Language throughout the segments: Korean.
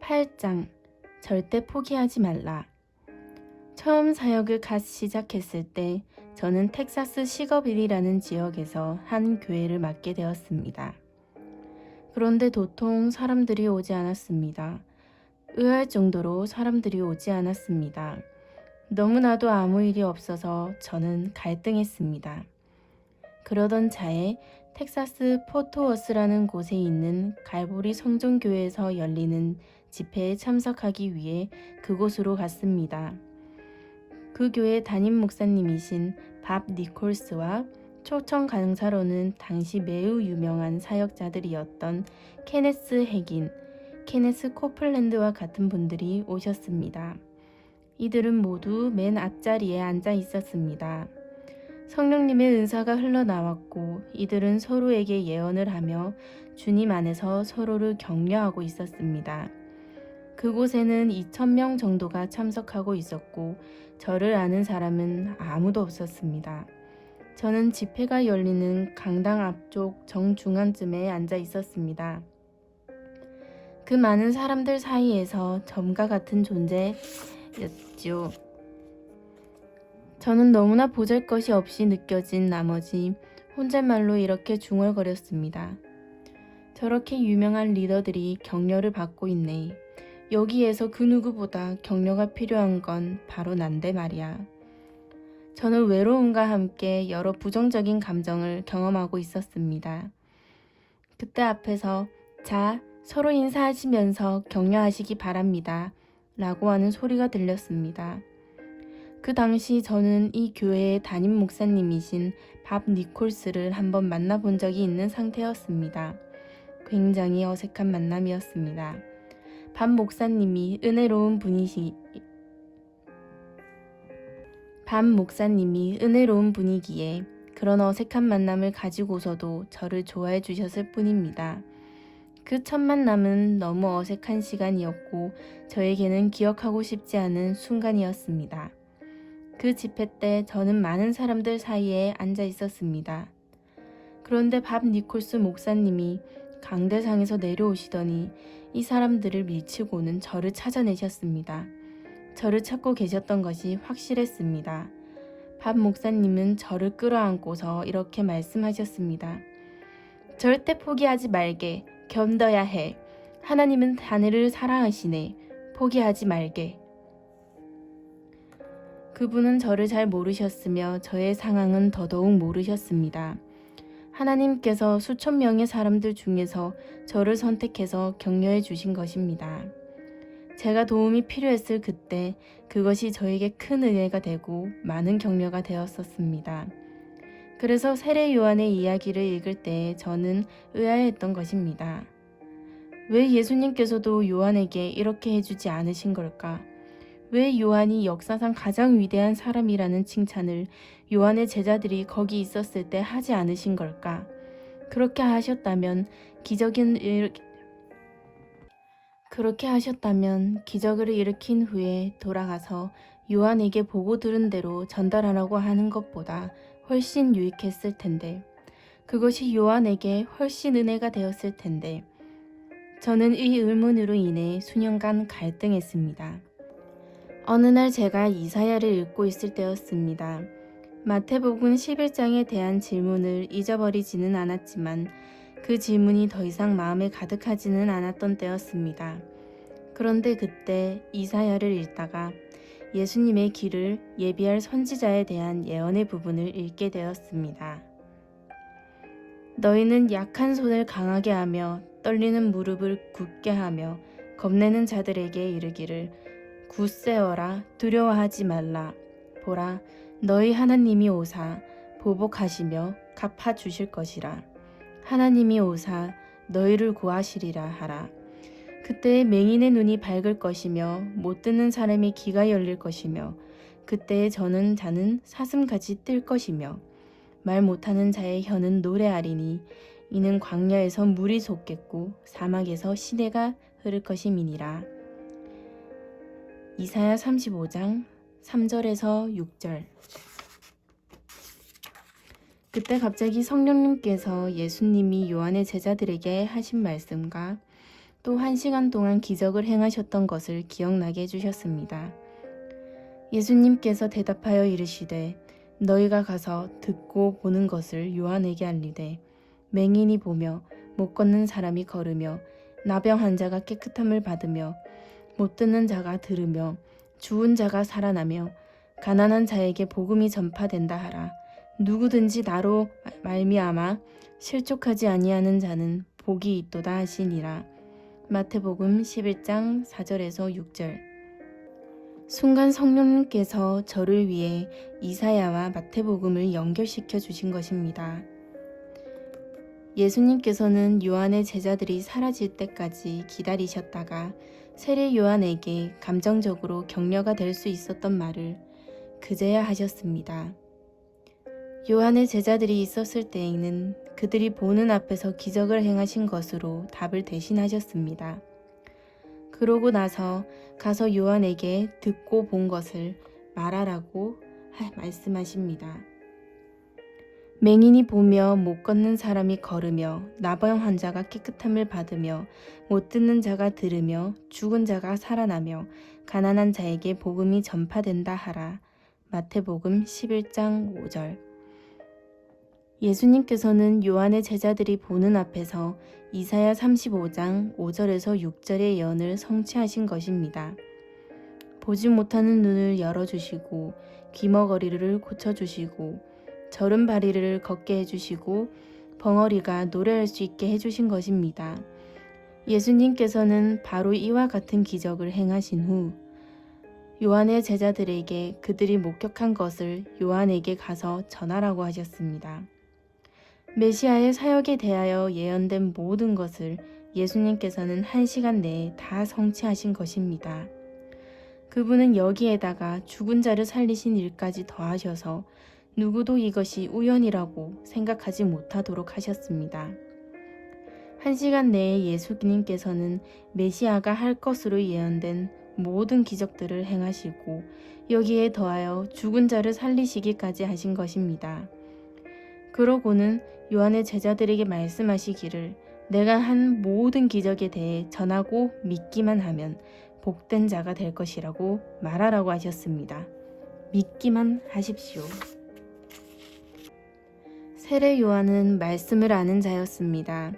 8장 절대 포기하지 말라. 처음 사역을 갓 시작했을 때 저는 텍사스 시거빌이라는 지역에서 한 교회를 맡게 되었습니다. 그런데 도통 사람들이 오지 않았습니다. 의아할 정도로 사람들이 오지 않았습니다. 너무나도 아무 일이 없어서 저는 갈등했습니다. 그러던 차에 텍사스 포트워스라는 곳에 있는 갈보리 성전교회에서 열리는 집회에 참석하기 위해 그곳으로 갔습니다. 그 교회 담임 목사님이신 밥 니콜스와 초청 강사로는 당시 매우 유명한 사역자들이었던 케네스 핵인, 케네스 코플랜드와 같은 분들이 오셨습니다. 이들은 모두 맨 앞자리에 앉아 있었습니다. 성령님의 은사가 흘러나왔고 이들은 서로에게 예언을 하며 주님 안에서 서로를 격려하고 있었습니다. 그곳에는 2,000명 정도가 참석하고 있었고 저를 아는 사람은 아무도 없었습니다. 저는 집회가 열리는 강당 앞쪽 정중앙쯤에 앉아 있었습니다. 그 많은 사람들 사이에서 점과 같은 존재였죠. 저는 너무나 보잘것이 없이 느껴진 나머지 혼잣말로 이렇게 중얼거렸습니다. 저렇게 유명한 리더들이 격려를 받고 있네. 여기에서 그 누구보다 격려가 필요한 건 바로 난데 말이야. 저는 외로움과 함께 여러 부정적인 감정을 경험하고 있었습니다. 그때 앞에서 자, 서로 인사하시면서 격려하시기 바랍니다. 라고 하는 소리가 들렸습니다. 그 당시 저는 이 교회의 담임 목사님이신 밥 니콜스를 한번 만나본 적이 있는 상태였습니다. 굉장히 어색한 만남이었습니다. 밥 목사님이 은혜로운 분위기에 그런 어색한 만남을 가지고서도 저를 좋아해 주셨을 뿐입니다. 그 첫 만남은 너무 어색한 시간이었고 저에게는 기억하고 싶지 않은 순간이었습니다. 그 집회 때 저는 많은 사람들 사이에 앉아 있었습니다. 그런데 밥 니콜스 목사님이 강대상에서 내려오시더니 이 사람들을 밀치고는 저를 찾아내셨습니다. 저를 찾고 계셨던 것이 확실했습니다. 밥 목사님은 저를 끌어안고서 이렇게 말씀하셨습니다. 절대 포기하지 말게. 견뎌야 해. 하나님은 자네를 사랑하시네. 포기하지 말게. 그분은 저를 잘 모르셨으며 저의 상황은 더더욱 모르셨습니다. 하나님께서 수천 명의 사람들 중에서 저를 선택해서 격려해 주신 것입니다. 제가 도움이 필요했을 그때 그것이 저에게 큰 은혜가 되고 많은 격려가 되었었습니다. 그래서 세례 요한의 이야기를 읽을 때 저는 의아해했던 것입니다. 왜 예수님께서도 요한에게 이렇게 해주지 않으신 걸까? 왜 요한이 역사상 가장 위대한 사람이라는 칭찬을 요한의 제자들이 거기 있었을 때 하지 않으신 걸까? 그렇게 하셨다면 기적을 일으킨 후에 돌아가서 요한에게 보고 들은 대로 전달하라고 하는 것보다 훨씬 유익했을 텐데, 그것이 요한에게 훨씬 은혜가 되었을 텐데, 저는 이 의문으로 인해 수년간 갈등했습니다. 어느 날 제가 이사야를 읽고 있을 때였습니다. 마태복음 11장에 대한 질문을 잊어버리지는 않았지만 그 질문이 더 이상 마음에 가득하지는 않았던 때였습니다. 그런데 그때 이사야를 읽다가 예수님의 길을 예비할 선지자에 대한 예언의 부분을 읽게 되었습니다. 너희는 약한 손을 강하게 하며 떨리는 무릎을 굳게 하며 겁내는 자들에게 이르기를 굳세어라 두려워하지 말라. 보라 너희 하나님이 오사 보복하시며 갚아주실 것이라. 하나님이 오사 너희를 구하시리라 하라. 그때에 맹인의 눈이 밝을 것이며 못 듣는 사람의 귀가 열릴 것이며 그때에 자는 사슴같이 뜰 것이며 말 못하는 자의 혀는 노래하리니 이는 광야에서 물이 솟겠고 사막에서 시내가 흐를 것임이니라. 이사야 35장 3절에서 6절. 그때 갑자기 성령님께서 예수님이 요한의 제자들에게 하신 말씀과 또 1시간 동안 기적을 행하셨던 것을 기억나게 해주셨습니다. 예수님께서 대답하여 이르시되 너희가 가서 듣고 보는 것을 요한에게 알리되 맹인이 보며 못 걷는 사람이 걸으며 나병 환자가 깨끗함을 받으며 못 듣는 자가 들으며 죽은 자가 살아나며 가난한 자에게 복음이 전파된다 하라. 누구든지 나로 말미암아 실족하지 아니하는 자는 복이 있도다 하시니라. 마태복음 11장 4절에서 6절. 순간 성령님께서 저를 위해 이사야와 마태복음을 연결시켜 주신 것입니다. 예수님께서는 요한의 제자들이 사라질 때까지 기다리셨다가 세례 요한에게 감정적으로 격려가 될 수 있었던 말을 그제야 하셨습니다. 요한의 제자들이 있었을 때에는 그들이 보는 앞에서 기적을 행하신 것으로 답을 대신하셨습니다. 그러고 나서 가서 요한에게 듣고 본 것을 말하라고 말씀하십니다. 맹인이 보며 못 걷는 사람이 걸으며 나병 환자가 깨끗함을 받으며 못 듣는 자가 들으며 죽은 자가 살아나며 가난한 자에게 복음이 전파된다 하라. 마태복음 11장 5절. 예수님께서는 요한의 제자들이 보는 앞에서 이사야 35장 5절에서 6절의 예언을 성취하신 것입니다. 보지 못하는 눈을 열어주시고 귀머거리를 고쳐주시고 저른 바리를 걷게 해주시고 벙어리가 노래할 수 있게 해주신 것입니다. 예수님께서는 바로 이와 같은 기적을 행하신 후 요한의 제자들에게 그들이 목격한 것을 요한에게 가서 전하라고 하셨습니다. 메시아의 사역에 대하여 예언된 모든 것을 예수님께서는 1시간 내에 다 성취하신 것입니다. 그분은 여기에다가 죽은 자를 살리신 일까지 더하셔서 누구도 이것이 우연이라고 생각하지 못하도록 하셨습니다. 1시간 내에 예수님께서는 메시아가 할 것으로 예언된 모든 기적들을 행하시고 여기에 더하여 죽은 자를 살리시기까지 하신 것입니다. 그러고는 요한의 제자들에게 말씀하시기를 내가 한 모든 기적에 대해 전하고 믿기만 하면 복된 자가 될 것이라고 말하라고 하셨습니다. 믿기만 하십시오. 세례 요한은 말씀을 아는 자였습니다.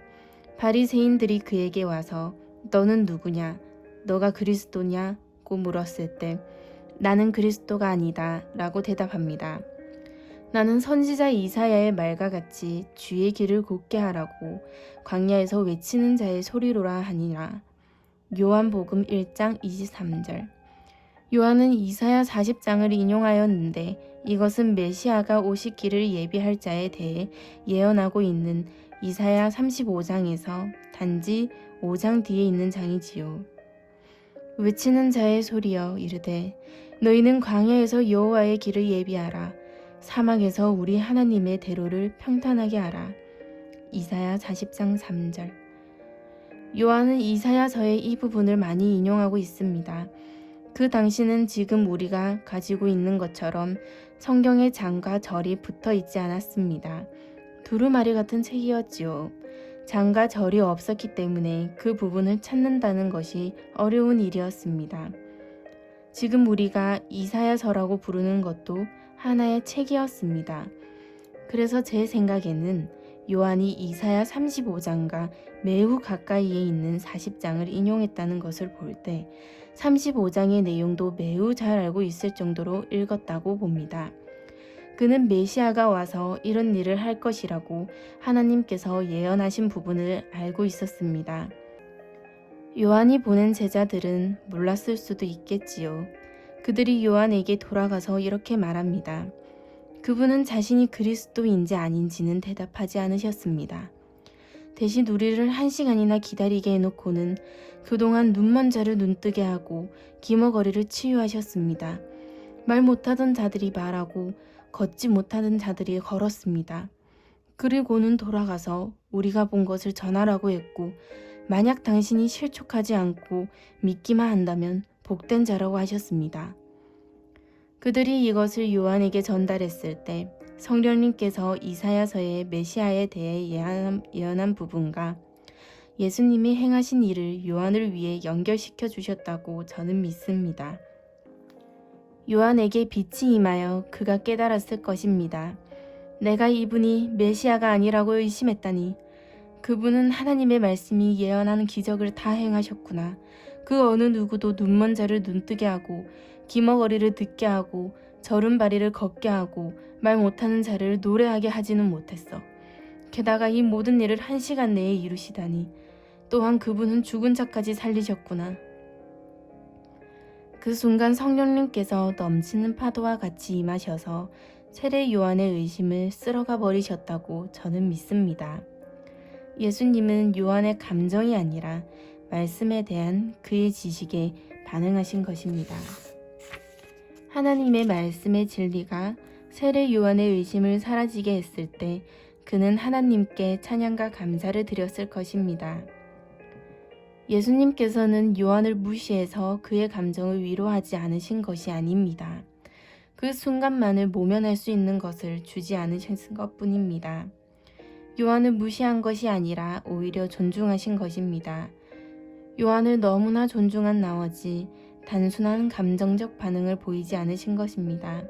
바리새인들이 그에게 와서 너는 누구냐? 너가 그리스도냐고 물었을 때 나는 그리스도가 아니다 라고 대답합니다. 나는 선지자 이사야의 말과 같이 주의 길을 곧게 하라고 광야에서 외치는 자의 소리로라 하니라. 요한복음 1장 23절. 요한은 이사야 40장을 인용하였는데 이것은 메시아가 오시기를 예비할 자에 대해 예언하고 있는 이사야 35장에서 단지 5장 뒤에 있는 장이지요. 외치는 자의 소리여 이르되 너희는 광야에서 여호와의 길을 예비하라. 사막에서 우리 하나님의 대로를 평탄하게 하라. 이사야 40장 3절. 요한은 이사야서의 이 부분을 많이 인용하고 있습니다. 그 당시는 지금 우리가 가지고 있는 것처럼 성경의 장과 절이 붙어 있지 않았습니다. 두루마리 같은 책이었지요. 장과 절이 없었기 때문에 그 부분을 찾는다는 것이 어려운 일이었습니다. 지금 우리가 이사야서라고 부르는 것도 하나의 책이었습니다. 그래서 제 생각에는 요한이 이사야 35장과 매우 가까이에 있는 40장을 인용했다는 것을 볼 때 35장의 내용도 매우 잘 알고 있을 정도로 읽었다고 봅니다. 그는 메시아가 와서 이런 일을 할 것이라고 하나님께서 예언하신 부분을 알고 있었습니다. 요한이 보낸 제자들은 몰랐을 수도 있겠지요. 그들이 요한에게 돌아가서 이렇게 말합니다. 그분은 자신이 그리스도인지 아닌지는 대답하지 않으셨습니다. 대신 우리를 1시간이나 기다리게 해놓고는 그동안 눈먼 자를 눈뜨게 하고 기머거리를 치유하셨습니다. 말 못하던 자들이 말하고 걷지 못하던 자들이 걸었습니다. 그리고는 돌아가서 우리가 본 것을 전하라고 했고 만약 당신이 실족하지 않고 믿기만 한다면 복된 자라고 하셨습니다. 그들이 이것을 요한에게 전달했을 때 성령님께서 이사야서의 메시아에 대해 예언한 부분과 예수님이 행하신 일을 요한을 위해 연결시켜 주셨다고 저는 믿습니다. 요한에게 빛이 임하여 그가 깨달았을 것입니다. 내가 이분이 메시아가 아니라고 의심했다니 그분은 하나님의 말씀이 예언하는 기적을 다 행하셨구나. 그 어느 누구도 눈먼 자를 눈뜨게 하고 기머거리를 듣게 하고 저른바리를 걷게 하고 말 못하는 자를 노래하게 하지는 못했어. 게다가 이 모든 일을 1시간 내에 이루시다니 또한 그분은 죽은 자까지 살리셨구나. 그 순간 성령님께서 넘치는 파도와 같이 임하셔서 세례 요한의 의심을 쓸어가 버리셨다고 저는 믿습니다. 예수님은 요한의 감정이 아니라 말씀에 대한 그의 지식에 반응하신 것입니다. 하나님의 말씀의 진리가 세례 요한의 의심을 사라지게 했을 때 그는 하나님께 찬양과 감사를 드렸을 것입니다. 예수님께서는 요한을 무시해서 그의 감정을 위로하지 않으신 것이 아닙니다. 그 순간만을 모면할 수 있는 것을 주지 않으신 것뿐입니다. 요한을 무시한 것이 아니라 오히려 존중하신 것입니다. 요한을 너무나 존중한 나머지 단순한 감정적 반응을 보이지 않으신 것입니다.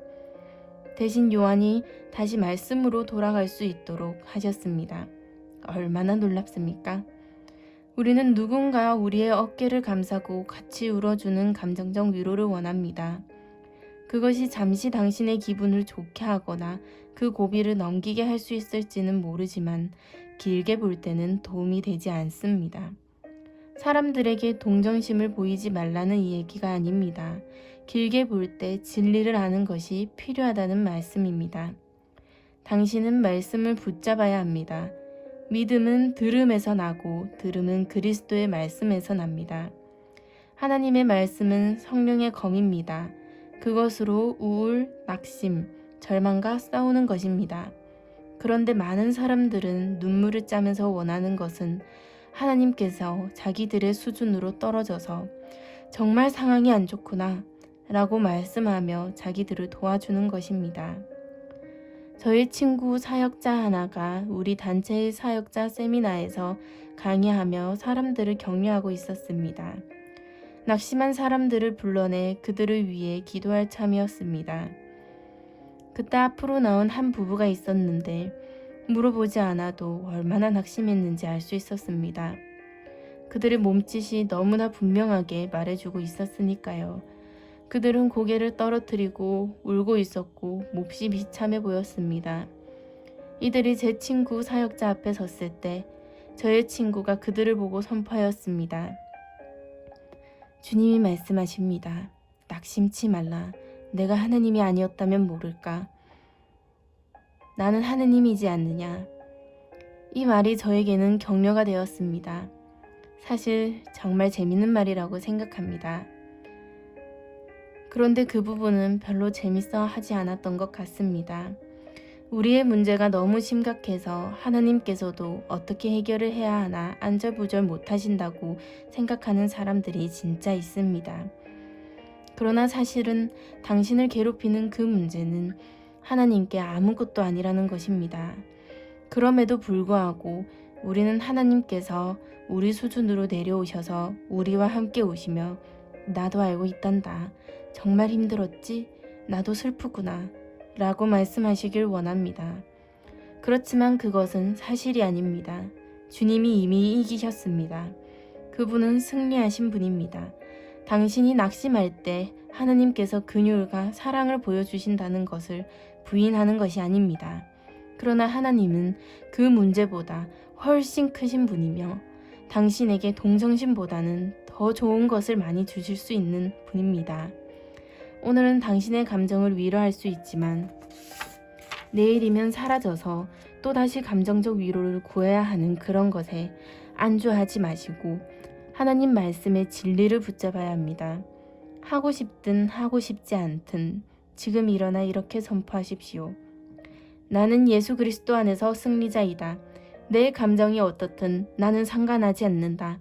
대신 요한이 다시 말씀으로 돌아갈 수 있도록 하셨습니다. 얼마나 놀랍습니까? 우리는 누군가 우리의 어깨를 감싸고 같이 울어주는 감정적 위로를 원합니다. 그것이 잠시 당신의 기분을 좋게 하거나 그 고비를 넘기게 할 수 있을지는 모르지만 길게 볼 때는 도움이 되지 않습니다. 사람들에게 동정심을 보이지 말라는 이 얘기가 아닙니다. 길게 볼 때 진리를 아는 것이 필요하다는 말씀입니다. 당신은 말씀을 붙잡아야 합니다. 믿음은 들음에서 나고 들음은 그리스도의 말씀에서 납니다. 하나님의 말씀은 성령의 검입니다. 그것으로 우울, 낙심, 절망과 싸우는 것입니다. 그런데 많은 사람들은 눈물을 짜면서 원하는 것은 하나님께서 자기들의 수준으로 떨어져서 정말 상황이 안 좋구나 라고 말씀하며 자기들을 도와주는 것입니다. 저희 친구 사역자 하나가 우리 단체의 사역자 세미나에서 강의하며 사람들을 격려하고 있었습니다. 낙심한 사람들을 불러내 그들을 위해 기도할 참이었습니다. 그때 앞으로 나온 한 부부가 있었는데 물어보지 않아도 얼마나 낙심했는지 알 수 있었습니다. 그들의 몸짓이 너무나 분명하게 말해주고 있었으니까요. 그들은 고개를 떨어뜨리고 울고 있었고 몹시 비참해 보였습니다. 이들이 제 친구 사역자 앞에 섰을 때 저의 친구가 그들을 보고 선포하였습니다. 주님이 말씀하십니다. 낙심치 말라. 내가 하느님이 아니었다면 모를까. 나는 하느님이지 않느냐. 이 말이 저에게는 격려가 되었습니다. 사실 정말 재밌는 말이라고 생각합니다. 그런데 그 부분은 별로 재밌어 하지 않았던 것 같습니다. 우리의 문제가 너무 심각해서 하나님께서도 어떻게 해결을 해야 하나 안절부절 못하신다고 생각하는 사람들이 진짜 있습니다. 그러나 사실은 당신을 괴롭히는 그 문제는 하나님께 아무것도 아니라는 것입니다. 그럼에도 불구하고 우리는 하나님께서 우리 수준으로 내려오셔서 우리와 함께 오시며 나도 알고 있단다. 정말 힘들었지? 나도 슬프구나. 라고 말씀하시길 원합니다. 그렇지만 그것은 사실이 아닙니다. 주님이 이미 이기셨습니다. 그분은 승리하신 분입니다. 당신이 낙심할 때 하느님께서 긍휼과 사랑을 보여주신다는 것을 부인하는 것이 아닙니다. 그러나 하나님은 그 문제보다 훨씬 크신 분이며 당신에게 동정심보다는 더 좋은 것을 많이 주실 수 있는 분입니다. 오늘은 당신의 감정을 위로할 수 있지만 내일이면 사라져서 또다시 감정적 위로를 구해야 하는 그런 것에 안주하지 마시고 하나님 말씀의 진리를 붙잡아야 합니다. 하고 싶든 하고 싶지 않든 지금 일어나 이렇게 선포하십시오. 나는 예수 그리스도 안에서 승리자이다. 내 감정이 어떻든 나는 상관하지 않는다.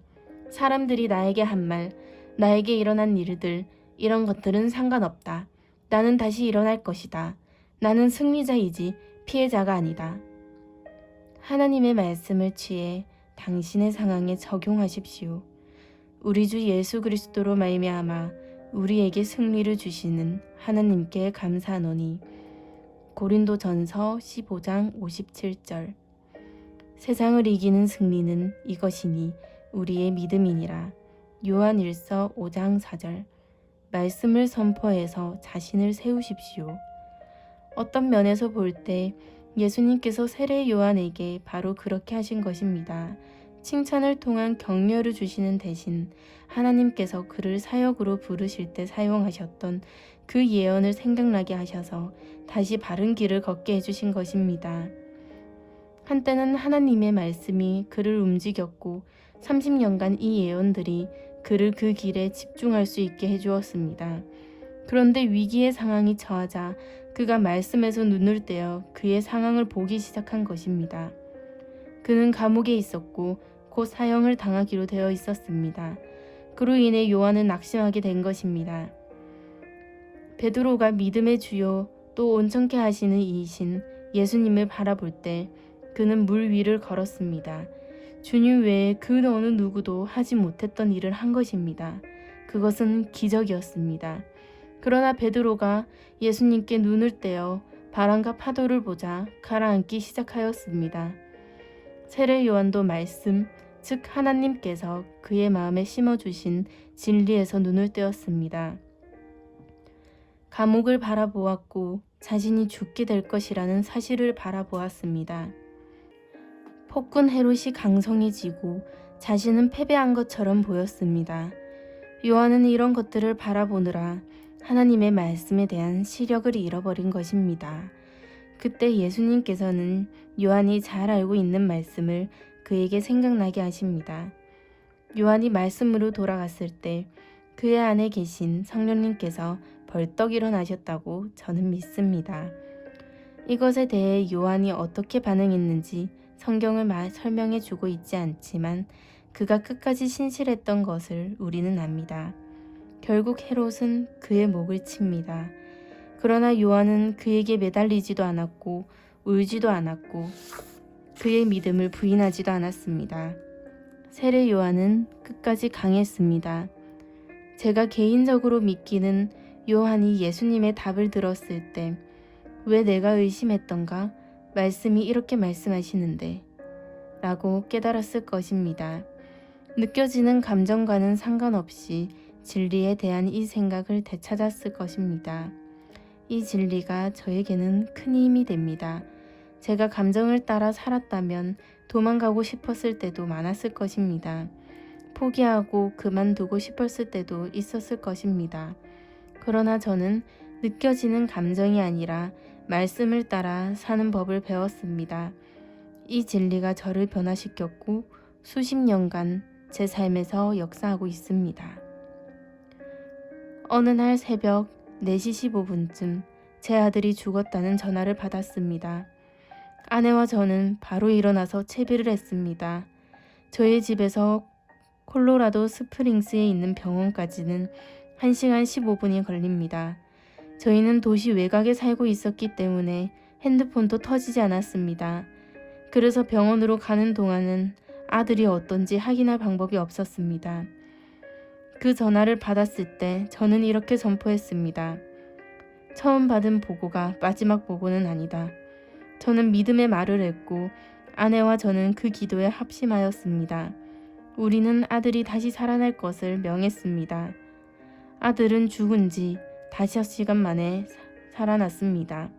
사람들이 나에게 한 말, 나에게 일어난 일들, 이런 것들은 상관없다. 나는 다시 일어날 것이다. 나는 승리자이지 피해자가 아니다. 하나님의 말씀을 취해 당신의 상황에 적용하십시오. 우리 주 예수 그리스도로 말미암아 우리에게 승리를 주시는 하나님께 감사하노니. 고린도전서 15장 57절. 세상을 이기는 승리는 이것이니 우리의 믿음이니라. 요한일서 5장 4절. 말씀을 선포해서 자신을 세우십시오. 어떤 면에서 볼 때 예수님께서 세례 요한에게 바로 그렇게 하신 것입니다. 칭찬을 통한 격려를 주시는 대신 하나님께서 그를 사역으로 부르실 때 사용하셨던 그 예언을 생각나게 하셔서 다시 바른 길을 걷게 해주신 것입니다. 한때는 하나님의 말씀이 그를 움직였고 30년간 이 예언들이 그를 그 길에 집중할 수 있게 해주었습니다. 그런데 위기의 상황이 처하자 그가 말씀에서 눈을 떼어 그의 상황을 보기 시작한 것입니다. 그는 감옥에 있었고 곧 사형을 당하기로 되어 있었습니다. 그로 인해 요한은 낙심하게 된 것입니다. 베드로가 믿음의 주요 또 온전케 하시는 이이신 예수님을 바라볼 때 그는 물 위를 걸었습니다. 주님 외에 그 어느 누구도 하지 못했던 일을 한 것입니다. 그것은 기적이었습니다. 그러나 베드로가 예수님께 눈을 떼어 바람과 파도를 보자 가라앉기 시작하였습니다. 세례 요한도 말씀, 즉 하나님께서 그의 마음에 심어주신 진리에서 눈을 떼었습니다. 감옥을 바라보았고 자신이 죽게 될 것이라는 사실을 바라보았습니다. 폭군 헤롯이 강성해지고 자신은 패배한 것처럼 보였습니다. 요한은 이런 것들을 바라보느라 하나님의 말씀에 대한 시력을 잃어버린 것입니다. 그때 예수님께서는 요한이 잘 알고 있는 말씀을 그에게 생각나게 하십니다. 요한이 말씀으로 돌아갔을 때 그의 안에 계신 성령님께서 벌떡 일어나셨다고 저는 믿습니다. 이것에 대해 요한이 어떻게 반응했는지 성경을 설명해 주고 있지 않지만 그가 끝까지 신실했던 것을 우리는 압니다. 결국 헤롯은 그의 목을 칩니다. 그러나 요한은 그에게 매달리지도 않았고 울지도 않았고 그의 믿음을 부인하지도 않았습니다. 세례 요한은 끝까지 강했습니다. 제가 개인적으로 믿기는 요한이 예수님의 답을 들었을 때 왜 내가 의심했던가? 말씀이 이렇게 말씀하시는데 라고 깨달았을 것입니다. 느껴지는 감정과는 상관없이 진리에 대한 이 생각을 되찾았을 것입니다. 이 진리가 저에게는 큰 힘이 됩니다. 제가 감정을 따라 살았다면 도망가고 싶었을 때도 많았을 것입니다. 포기하고 그만두고 싶었을 때도 있었을 것입니다. 그러나 저는 느껴지는 감정이 아니라 말씀을 따라 사는 법을 배웠습니다. 이 진리가 저를 변화시켰고 수십 년간 제 삶에서 역사하고 있습니다. 어느 날 새벽 4시 15분쯤 제 아들이 죽었다는 전화를 받았습니다. 아내와 저는 바로 일어나서 채비를 했습니다. 저희 집에서 콜로라도 스프링스에 있는 병원까지는 1시간 15분이 걸립니다. 저희는 도시 외곽에 살고 있었기 때문에 핸드폰도 터지지 않았습니다. 그래서 병원으로 가는 동안은 아들이 어떤지 확인할 방법이 없었습니다. 그 전화를 받았을 때 저는 이렇게 선포했습니다. 처음 받은 보고가 마지막 보고는 아니다. 저는 믿음의 말을 했고 아내와 저는 그 기도에 합심하였습니다. 우리는 아들이 다시 살아날 것을 명했습니다. 아들은 죽은 지 5시간 만에 살아났습니다.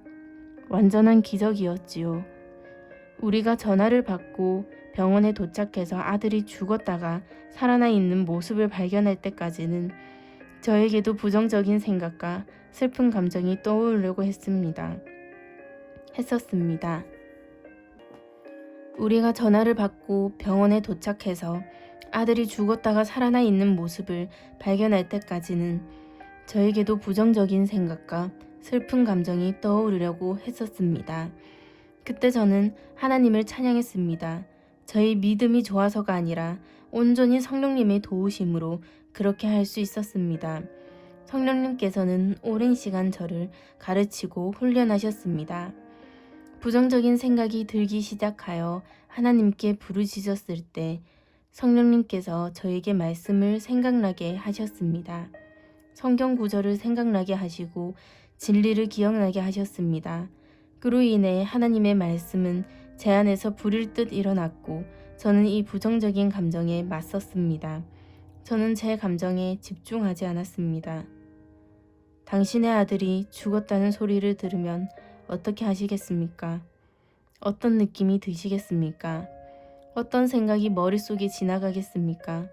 완전한 기적이었지요. 우리가 전화를 받고 병원에 도착해서 아들이 죽었다가 살아나 있는 모습을 발견할 때까지는 저에게도 부정적인 생각과 슬픈 감정이 떠오르려고 했었습니다. 우리가 전화를 받고 병원에 도착해서 아들이 죽었다가 살아나 있는 모습을 발견할 때까지는 저에게도 부정적인 생각과 슬픈 감정이 떠오르려고 했었습니다. 그때 저는 하나님을 찬양했습니다. 저희 믿음이 좋아서가 아니라 온전히 성령님의 도우심으로 그렇게 할 수 있었습니다. 성령님께서는 오랜 시간 저를 가르치고 훈련하셨습니다. 부정적인 생각이 들기 시작하여 하나님께 부르짖었을 때 성령님께서 저에게 말씀을 생각나게 하셨습니다. 성경 구절을 생각나게 하시고 진리를 기억나게 하셨습니다. 그로 인해 하나님의 말씀은 제 안에서 불일 듯 일어났고 저는 이 부정적인 감정에 맞섰습니다. 저는 제 감정에 집중하지 않았습니다. 당신의 아들이 죽었다는 소리를 들으면 어떻게 하시겠습니까? 어떤 느낌이 드시겠습니까? 어떤 생각이 머릿속에 지나가겠습니까?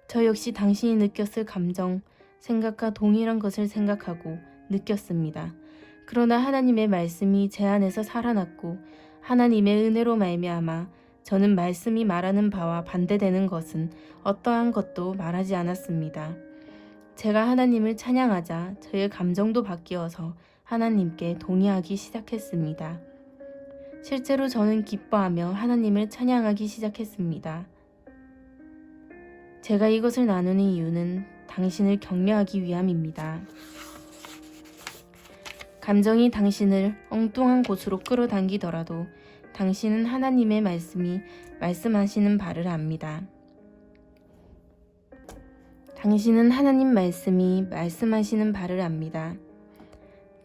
저 역시 당신이 느꼈을 감정, 생각과 동일한 것을 생각하고 느꼈습니다. 그러나 하나님의 말씀이 제 안에서 살아났고 하나님의 은혜로 말미암아 저는 말씀이 말하는 바와 반대되는 것은 어떠한 것도 말하지 않았습니다. 제가 하나님을 찬양하자 저의 감정도 바뀌어서 하나님께 동의하기 시작했습니다. 실제로 저는 기뻐하며 하나님을 찬양하기 시작했습니다. 제가 이것을 나누는 이유는 당신을 격려하기 위함입니다. 감정이 당신을 엉뚱한 곳으로 끌어당기더라도 당신은 하나님의 말씀이 말씀하시는 바를 압니다. 당신은 하나님 말씀이 말씀하시는 바를 압니다.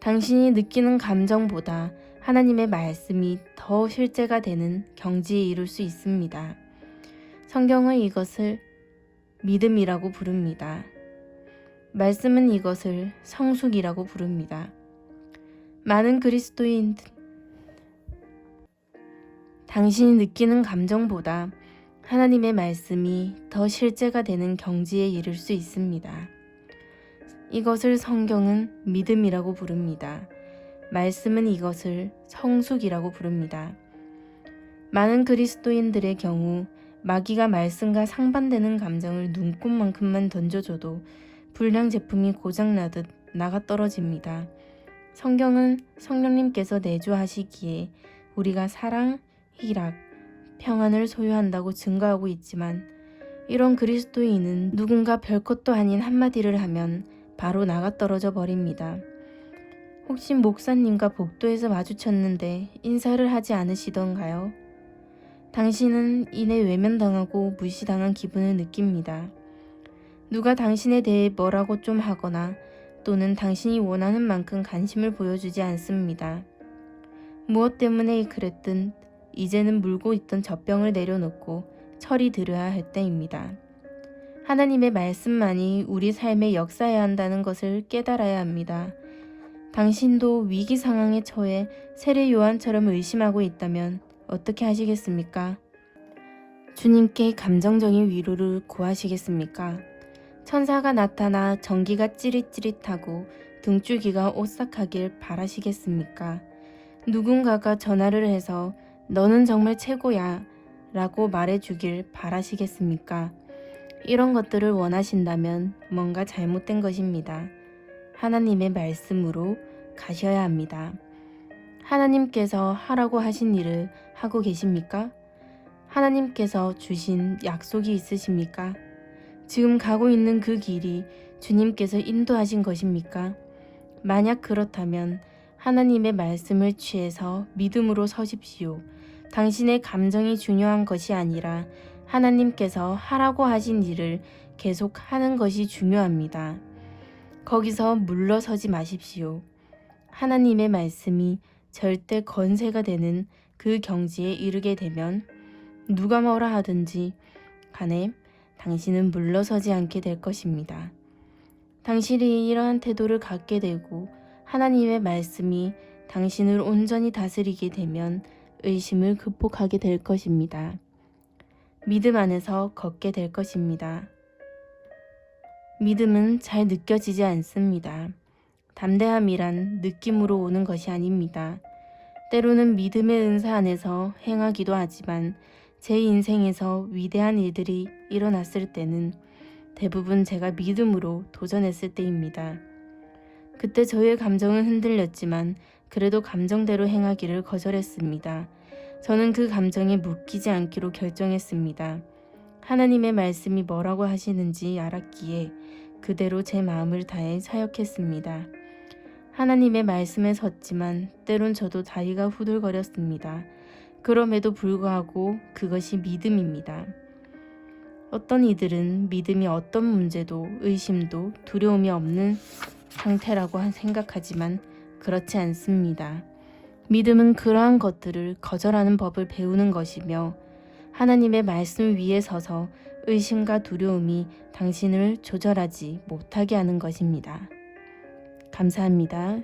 당신이 느끼는 감정보다 하나님의 말씀이 더 실제가 되는 경지에 이룰 수 있습니다. 성경은 이것을 믿음이라고 부릅니다. 말씀은 이것을 성숙이라고 부릅니다. 많은 그리스도인들, 당신이 느끼는 감정보다 하나님의 말씀이 더 실제가 되는 경지에 이를 수 있습니다. 이것을 성경은 믿음이라고 부릅니다. 말씀은 이것을 성숙이라고 부릅니다. 많은 그리스도인들의 경우 마귀가 말씀과 상반되는 감정을 눈꽃만큼만 던져줘도 불량 제품이 고장나듯 나가 떨어집니다. 성경은 성령님께서 내주하시기에 우리가 사랑, 희락, 평안을 소유한다고 증거하고 있지만 이런 그리스도인은 누군가 별것도 아닌 한마디를 하면 바로 나가 떨어져 버립니다. 혹시 목사님과 복도에서 마주쳤는데 인사를 하지 않으시던가요? 당신은 이내 외면당하고 무시당한 기분을 느낍니다. 누가 당신에 대해 뭐라고 좀 하거나 또는 당신이 원하는 만큼 관심을 보여주지 않습니다. 무엇 때문에 그랬든 이제는 물고 있던 젖병을 내려놓고 철이 들어야 할 때입니다. 하나님의 말씀만이 우리 삶에 역사해야 한다는 것을 깨달아야 합니다. 당신도 위기 상황에 처해 세례 요한처럼 의심하고 있다면 어떻게 하시겠습니까? 주님께 감정적인 위로를 구하시겠습니까? 천사가 나타나 전기가 찌릿찌릿하고 등줄기가 오싹하길 바라시겠습니까? 누군가가 전화를 해서 너는 정말 최고야 라고 말해주길 바라시겠습니까? 이런 것들을 원하신다면 뭔가 잘못된 것입니다. 하나님의 말씀으로 가셔야 합니다. 하나님께서 하라고 하신 일을 하고 계십니까? 하나님께서 주신 약속이 있으십니까? 지금 가고 있는 그 길이 주님께서 인도하신 것입니까? 만약 그렇다면 하나님의 말씀을 취해서 믿음으로 서십시오. 당신의 감정이 중요한 것이 아니라 하나님께서 하라고 하신 일을 계속 하는 것이 중요합니다. 거기서 물러서지 마십시오. 하나님의 말씀이 절대 건세가 되는 그 경지에 이르게 되면 누가 뭐라 하든지 간에 당신은 물러서지 않게 될 것입니다. 당신이 이러한 태도를 갖게 되고 하나님의 말씀이 당신을 온전히 다스리게 되면 의심을 극복하게 될 것입니다. 믿음 안에서 걷게 될 것입니다. 믿음은 잘 느껴지지 않습니다. 담대함이란 느낌으로 오는 것이 아닙니다. 때로는 믿음의 은사 안에서 행하기도 하지만 제 인생에서 위대한 일들이 일어났을 때는 대부분 제가 믿음으로 도전했을 때입니다. 그때 저의 감정은 흔들렸지만 그래도 감정대로 행하기를 거절했습니다. 저는 그 감정에 묶이지 않기로 결정했습니다. 하나님의 말씀이 뭐라고 하시는지 알았기에 그대로 제 마음을 다해 사역했습니다. 하나님의 말씀에 섰지만 때론 저도 다리가 후들거렸습니다. 그럼에도 불구하고 그것이 믿음입니다. 어떤 이들은 믿음이 어떤 문제도 의심도 두려움이 없는 상태라고 생각하지만 그렇지 않습니다. 믿음은 그러한 것들을 거절하는 법을 배우는 것이며 하나님의 말씀 위에 서서 의심과 두려움이 당신을 조절하지 못하게 하는 것입니다. 감사합니다.